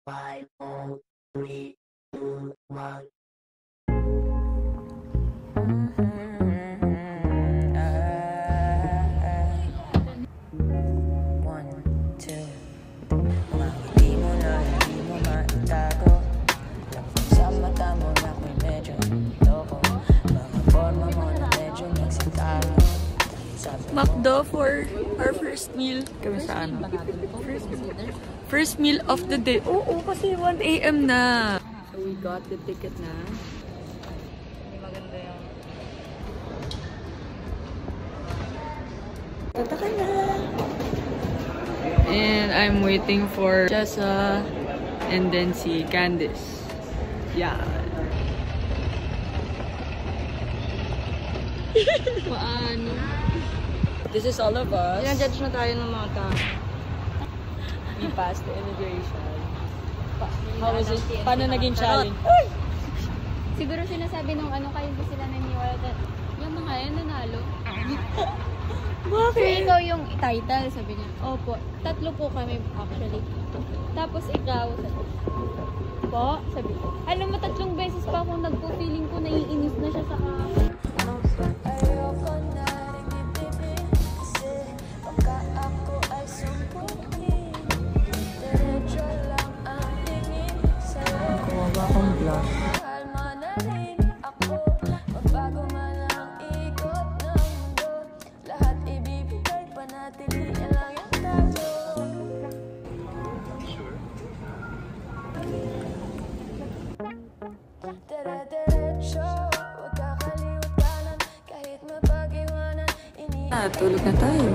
5, 4, 3, 2, 1. McDo for our first meal. Kami sa ano? First meal of the day. Oo, kasi 1 AM na. So we got the ticket na. Maganda yung... Tataka na! And I'm waiting for Jessa and then si Candice. Yeah. Paano? This is all of us. Judge na tayo ng mga tao. We passed the immigration. How was it? Paano naging challenge? Ay! Siguro sinasabi nung ano kayo hindi sila naniniwala. Yung mga yan nanalo. Bakit? So ikaw yung title, sabi niya. Opo. 3 po kami actually. Tapos ikaw, sabi po, sabi ko. Alam mo, 3 beses pa akong nagpo-feeling ko naiinis na siya sa Tulog na tayo.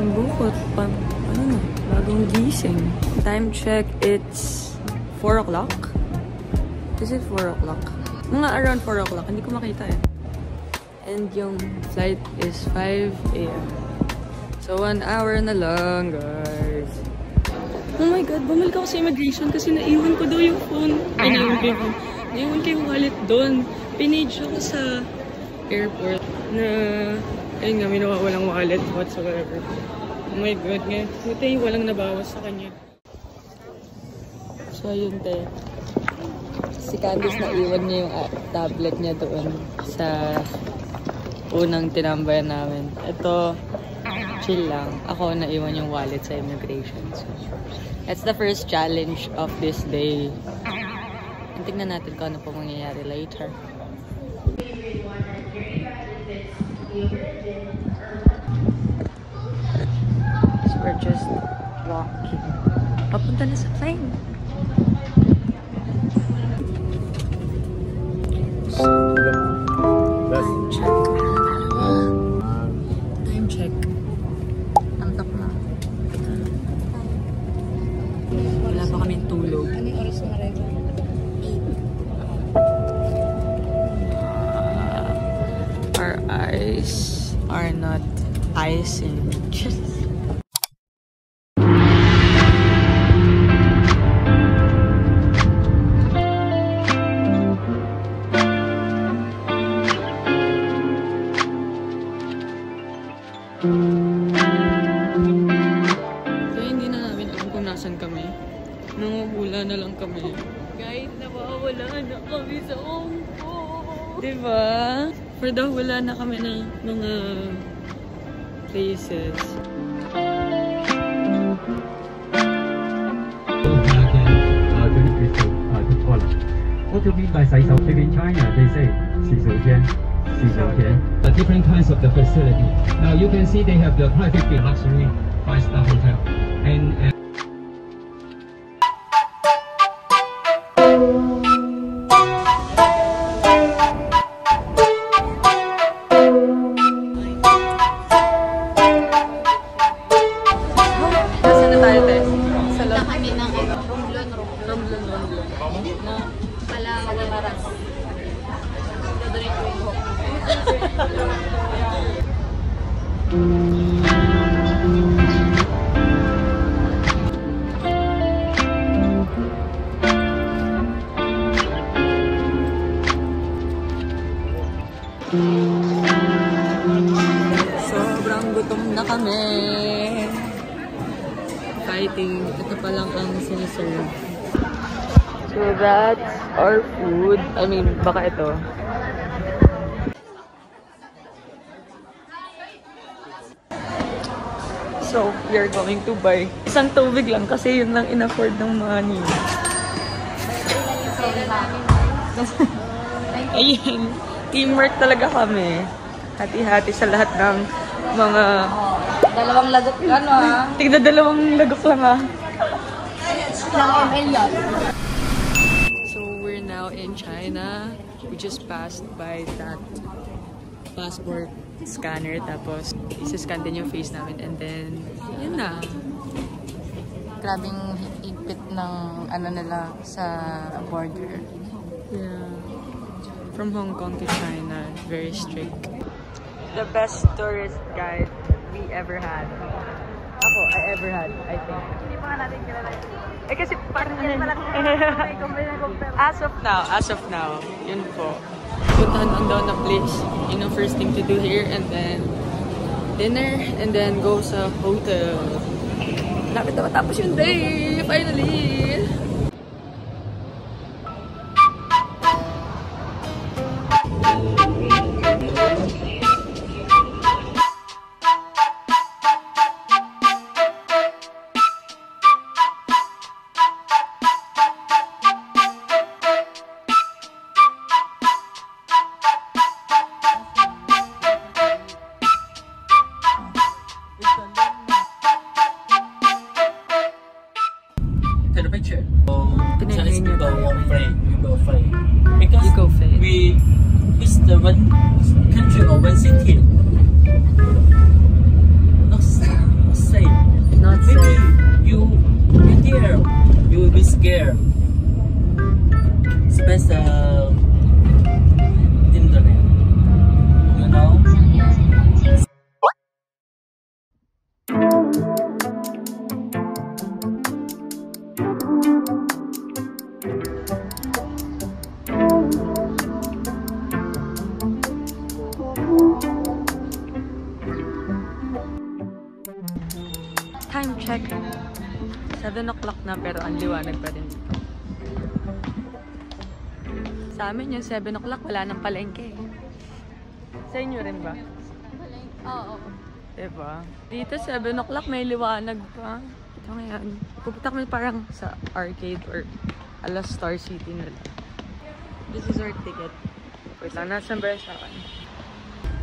Yung bukot. Ano na? Bagong gising. Time check, it's 4 o'clock? Is it 4 o'clock? Mga around 4 o'clock. Hindi ko makita eh. And yung flight is 5 AM. So 1 hour na lang, guys. Oh my God, bumalik ako sa immigration kasi naiwan ko daw yung phone. Ay, naiwan ko yung wallet doon. Pinage ako sa airport na... Ayun nga, may nawawalang wallet whatsoever. Oh my God, ngayon. Buti walang nabawas sa kanya. So, yun te. Si Candice naiwan niya yung tablet niya doon sa unang tinambayan namin. Ito, chill lang. Ako naiwan yung wallet sa immigration. So, that's the first challenge of this day. Tingnan natin kung ano po mangyayari later. So we're just walking. Papunta na sa plane. Time check. Time check. Antok na. Wala pa kaming tulog. Anong oras na rin? Our eyes are not icing. Kaya hindi na namin alam kung nasan kami. Nanguhula na lang kami. Guys, nawawala na kami sa Hong Kong. Diba? For the wala na kami ng mga places. What do you mean by 洗手? In China, they say 洗手间. Different kinds of the facility. Now you can see they have the private luxury 5-star hotel. And sobrang gutom na kami. Fighting. Ito pa lang ang siniserve. So that's our food. I mean, baka ito. So, we are going to buy isang tubig lang kasi yun lang in-afford ng mga niyo. Ayun. Teamwork talaga kami. Hati-hati sa lahat ng mga... Dalawang lagot ano ha? Tigda dalawang lagok lang ah. Ilang ml yun? So, we're now in China. We just passed by that passport scanner. Tapos, isa-scan din yung face namin. And then, yun na. Grabing ipit ng ano nila sa border. Yeah. From Hong Kong to China, very strict. The best tourist guide we ever had. Ako, I ever had, I think. Hindi pa nga natin kilala. Eh kasi parang as of now, yun po. Puntahan lang daw na place. Yun ang first thing to do here, and then dinner, and then go sa hotel. Lapit na matapos yung day, finally! Take the picture. Pinahingin Chinese niyo people tayo. won't afraid. You go afraid. Because You go afraid. it's the one country or one city. Not safe. Not Maybe safe. you there, you will be scared. Special internet. You know? Time check. 7 o'clock na pero ang liwanag pa rin dito. Sa amin yung 7 o'clock wala nang palengke. Sa inyo rin ba? Oo. Diba? Dito 7 o'clock may liwanag pa. Ito ngayon. Pupunta kami parang sa arcade or ala Star City nila. This is our ticket. Wait lang, nasan ba sa akin?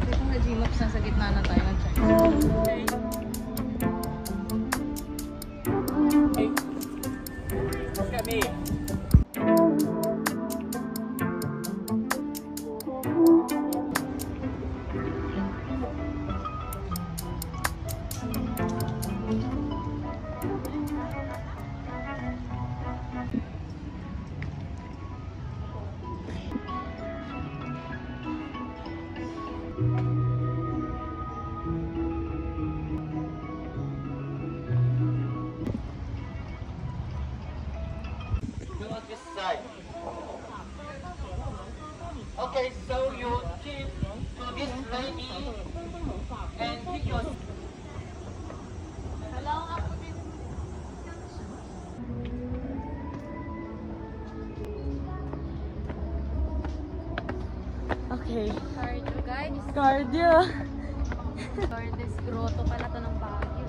Kasi kung na-Gmaps na sa gitna na tayo ng China. Look at me. Go on this side. Okay, so you keep to this lady and pick your. Okay. Cardio guys. Cardio. Tordes grotto pala to ng Baguio.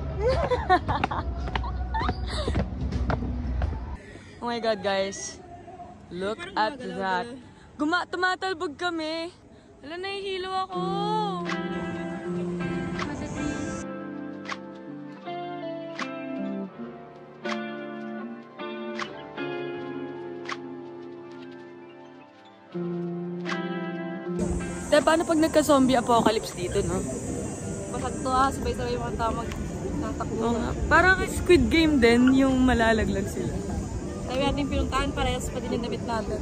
Oh my God, guys. Look at that. Tumatalbog kami. Wala, nahihilo ako. Te, paano pag nagka-zombie apocalypse dito, no? Masakto sabay-sabay yung mga tao magtatakbo. Oo nga. Parang Squid Game din, yung malalaglag sila. Sabi natin pinuntahan, parehas pa din yung damit natin.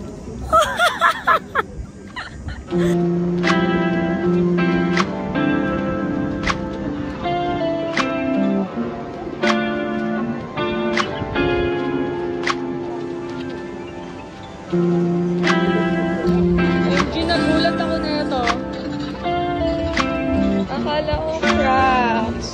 Ginagulat ako na ito. Akala ko cracks.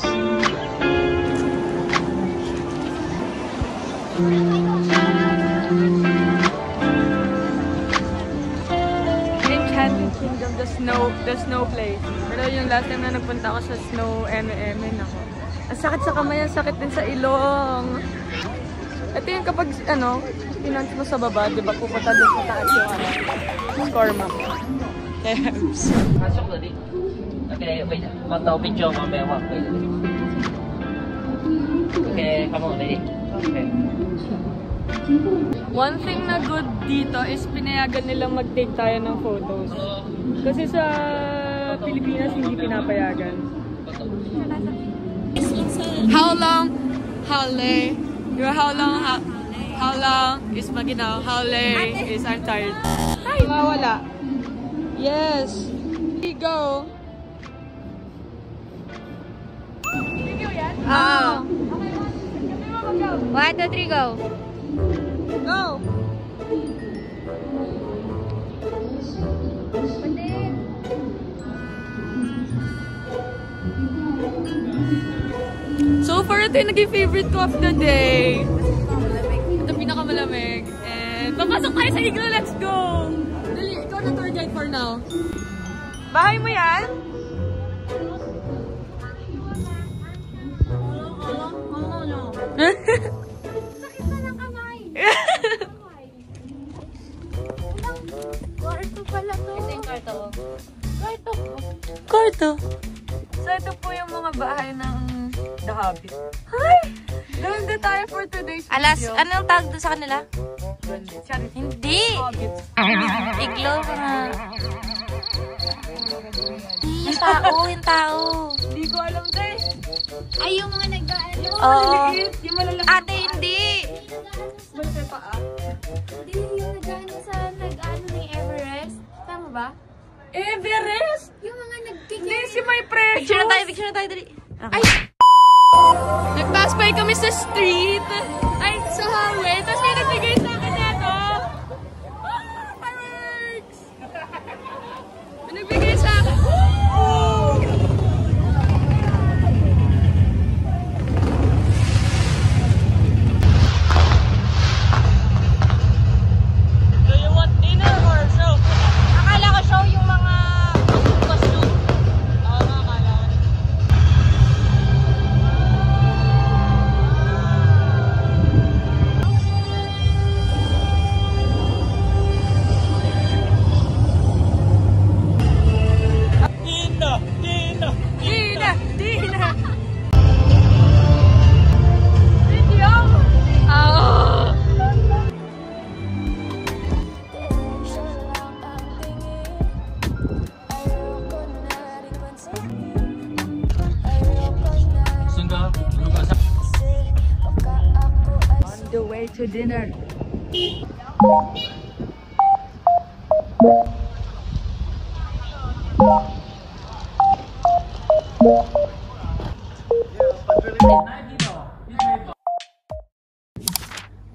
the snow place. Pero yung last time na nagpunta ako sa snow, ako. Ang sakit sa kamay, ang sakit din sa ilong. Ito yung kapag, pinans mo sa baba, di ba, pupunta doon sa taas yung score mo. Yes. Pasok na din. Okay, wait. Mataw picture mamaya. Wait. Okay, come on, ready? Okay. One thing na good dito is pinayagan nilang mag-take tayo ng photos. Kasi sa Pilipinas hindi pinapayagan. How long is Maginaw? How late is I'm tired? Hi! Mawala. Yes. Here we go. Oo. 1, 2, 3, go. Go! So far, ito yung naging favorite ko of the day. Ito pinakamalamig. And papasok tayo sa Igloo. Let's go! Dali, ikaw na tour guide for now. Bahay mo yan? Sakit na ng kamay. Kwarto pala to. Ito yung kwarto. Kwarto. Kwarto. So, ito po yung mga bahay ng The Hobbit. Hi! Ganda tayo for today's video. Alas, anong tawag doon sa kanila? Hindi. Hobbit. Igloo mga... Yung tao. Hindi ko alam, guys. Ay, yung mga nagdaan. Yung maliliit. Yung malalaki. Ate, hindi. Malaki pa, Hindi, yung nagdaan sa ng Everest. Tama ba? Everest? Yung mga Hindi, si My Precious. Picture na tayo, dali. Ay! Nagtaspay kami sa street. Ay, sa highway. Tapos may nagbigay sa akin neto. Fireworks! May nagbigay sa akin. Do you want dinner or show? Akala ko show yung mga costume. Oo, akala ko. Dina! Video! Ah! Sungga, lupa sa. On the way to dinner.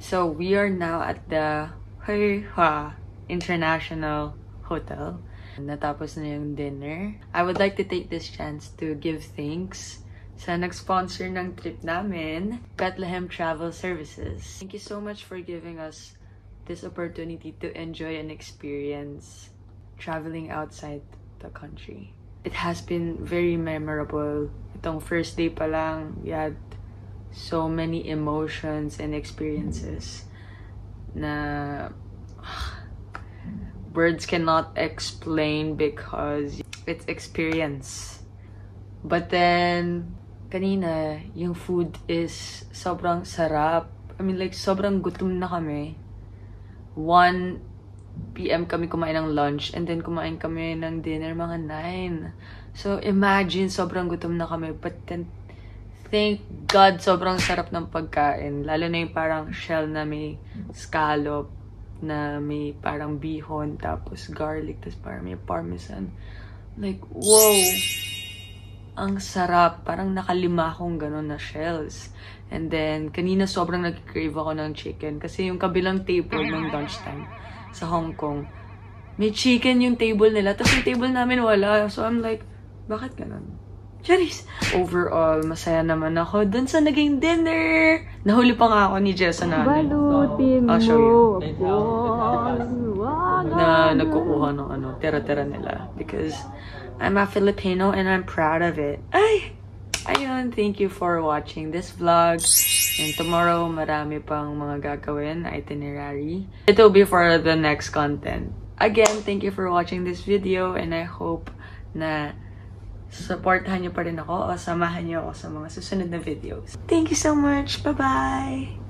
So we are now at the Hoi-Ha International Hotel. Natapos na yung dinner. I would like to take this chance to give thanks sa nag-sponsor ng trip namin, Bethlehem Travel Services. Thank you so much for giving us this opportunity to enjoy and experience traveling outside the country. It has been very memorable. Itong first day pa lang, we had so many emotions and experiences na words cannot explain because it's experience. But then, kanina, yung food is sobrang sarap. I mean, like, sobrang gutom na kami. 1 PM kami kumain ng lunch and then kumain kami ng dinner mga 9. So, imagine, sobrang gutom na kami. But then, thank God, sobrang sarap ng pagkain. Lalo na yung parang shell na may scallop, na may parang bihon, tapos garlic, tapos parang may parmesan. Like, wow! Ang sarap. Parang nakalima akong gano'n na shells. And then, kanina sobrang nag-crave ako ng chicken. Kasi yung kabilang table ng lunchtime sa Hong Kong, may chicken yung table nila. Tapos yung table namin wala. So I'm like, bakit gano'n? Charis! Overall, masaya naman ako dun sa naging dinner. Nahuli pa nga ako ni Jessa na Balutin I'll show you. Na nagkukuha ng tira-tira nila. Because I'm a Filipino and I'm proud of it. Ay! Ayun, thank you for watching this vlog. And tomorrow, marami pang mga gagawin, itinerary. It will be for the next content. Again, thank you for watching this video and I hope na supportahan niyo pa rin ako o samahan niyo ako sa mga susunod na videos. Thank you so much! Bye-bye!